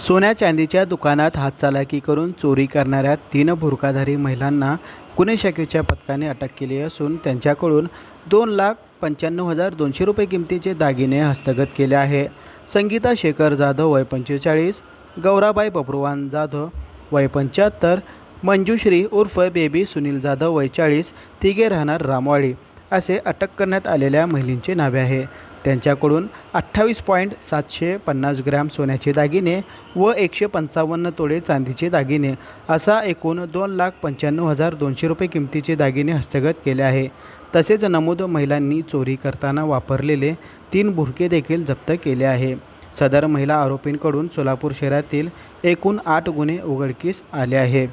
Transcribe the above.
सोन्या चांदीच्या दुकानात हातचलाकी करून चोरी करणाऱ्या 3 बुरखाधारी महिलांना गुन्हे शाखेच्या पथकाने अटक केली असून त्यांच्याकडून 2,95,200 रुपये किमतीचे दागिने हस्तगत केले आहे। संगीता शेखर जाधव वय 45, गौराबाई बब्रुवान जाधव वय 75, मंजुश्री उर्फ बेबी सुनील जाधव वय 40, तिघे राहणार रामवाडी असे अटक करण्यात आलेल्या महिलांचे नावे आहे। त्यांच्याकडून 28.750 ग्रॅम सोन्याचे दागिने व 155 तोळे चांदीचे दागिने असा एकूण 2,95,200 रुपये किमतीचे दागिने हस्तगत केले आहे। तसेच नमूद महिलांनी चोरी करताना वापरलेले 3 बुरखे देखील जप्त केले आहे। सदर महिला आरोपींकडून सोलापूर शहरातील एकूण 8 गुन्हे उघडकीस आले आहे।